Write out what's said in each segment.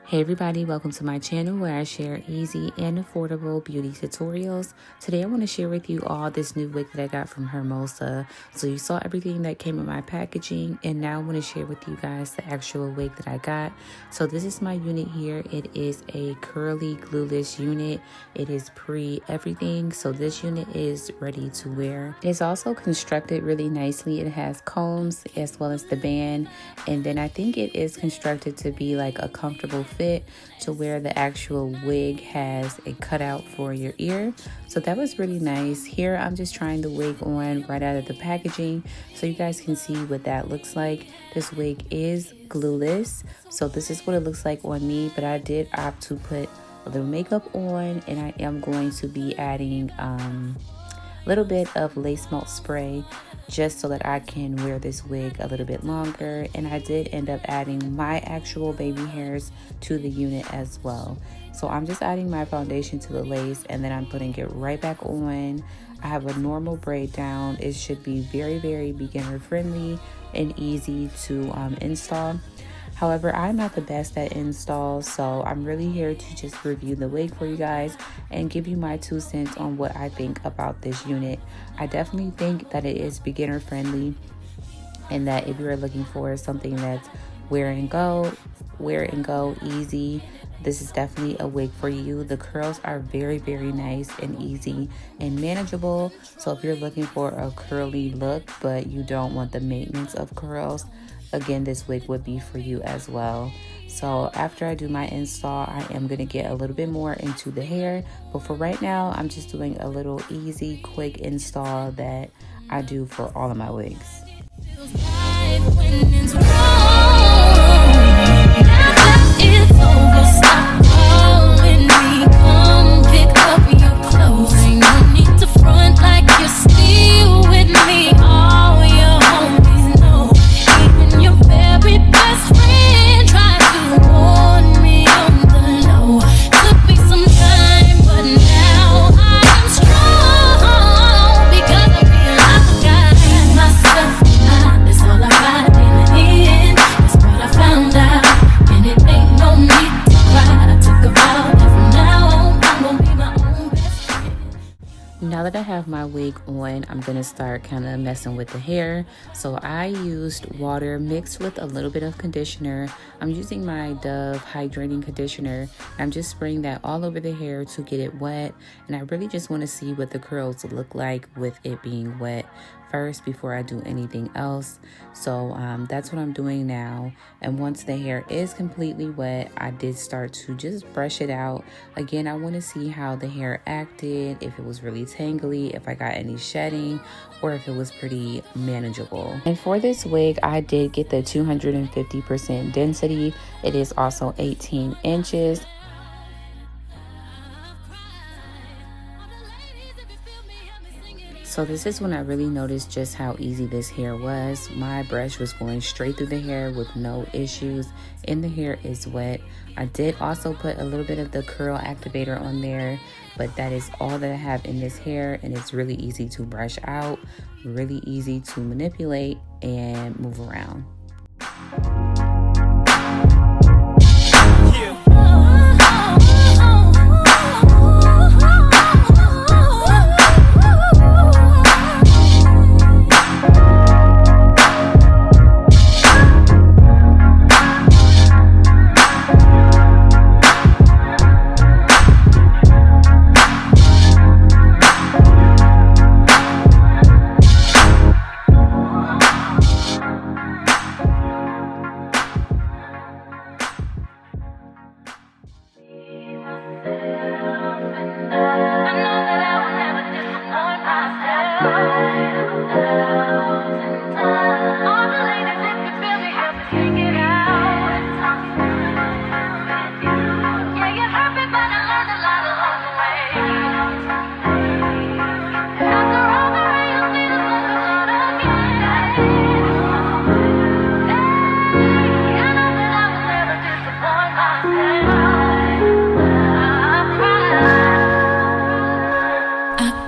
Hey everybody, welcome to my channel where I share easy and affordable beauty tutorials. Today I want to share with you all this new wig that I got from Hermosa. So you saw everything that came in my packaging, and now I want to share with you guys the actual wig that I got. So this is my unit here. It is a curly glueless unit. It is pre-everything, so this unit is ready to wear. It's also constructed really nicely. It has combs as well as the band, and then I think it is constructed to be like a comfortable fit to where the actual wig has a cutout for your ear. So that was really nice. Here I'm just trying the wig on right out of the packaging so you guys can see what that looks like. This wig is glueless, so this is what it looks like on me, but I did opt to put a little makeup on, and I am going to be adding a little bit of lace melt spray just so that I can wear this wig a little bit longer. And I did end up adding my actual baby hairs to the unit as well. So I'm just adding my foundation to the lace, and then I'm putting it right back on. I have a normal braid down. It should be very, very beginner friendly and easy to install. However, I'm not the best at installs, so I'm really here to just review the wig for you guys and give you my 2 cents on what I think about this unit. I definitely think that it is beginner friendly, and that if you're looking for something that's wear and go easy, this is definitely a wig for you. The curls are very, very nice and easy and manageable. So if you're looking for a curly look but you don't want the maintenance of curls, again, this wig would be for you as well. So after I do my install, I am going to get a little bit more into the hair. But for right now, I'm just doing a little easy, quick install that I do for all of my wigs. Now that I have my wig on, I'm going to start kind of messing with the hair. So I used water mixed with a little bit of conditioner. I'm using my Dove hydrating conditioner. I'm just spraying that all over the hair to get it wet. And I really just want to see what the curls look like with it being wet first before I do anything else. So that's what I'm doing now. And once the hair is completely wet, I did start to just brush it out. Again, I want to see how the hair acted, if it was really tangly, if I got any shedding, or if it was pretty manageable. And for this wig, I did get the 250% density. It is also 18 inches. So this is when I really noticed just how easy this hair was. My brush was going straight through the hair with no issues, and the hair is wet. I did also put a little bit of the curl activator on there, but that is all that I have in this hair, and it's really easy to brush out, really easy to manipulate and move around.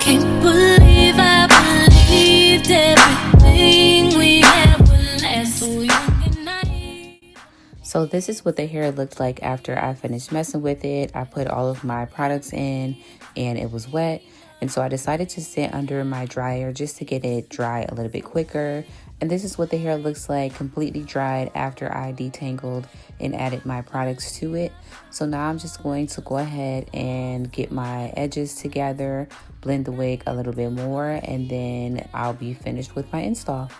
Can't believe I believed it. So this is what the hair looked like after I finished messing with it. I put all of my products in and it was wet. And so I decided to sit under my dryer just to get it dry a little bit quicker. And this is what the hair looks like completely dried after I detangled and added my products to it. So now I'm just going to go ahead and get my edges together, blend the wig a little bit more, and then I'll be finished with my install.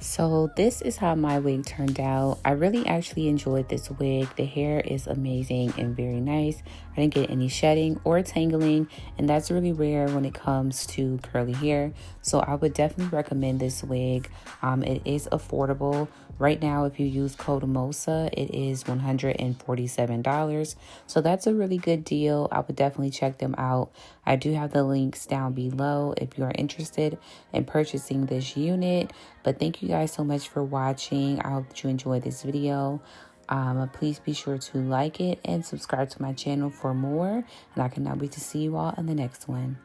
So this is how my wig turned out. I really actually enjoyed this wig. The hair is amazing and very nice. I didn't get any shedding or tangling, and that's really rare when it comes to curly hair. So I would definitely recommend this wig. It is affordable. Right now, if you use code Hermosa, it is $147. So that's a really good deal. I would definitely check them out. I do have the links down below if you are interested in purchasing this unit. But thank you guys so much for watching. I hope that you enjoyed this video. Please be sure to like it and subscribe to my channel for more. And I cannot wait to see you all in the next one.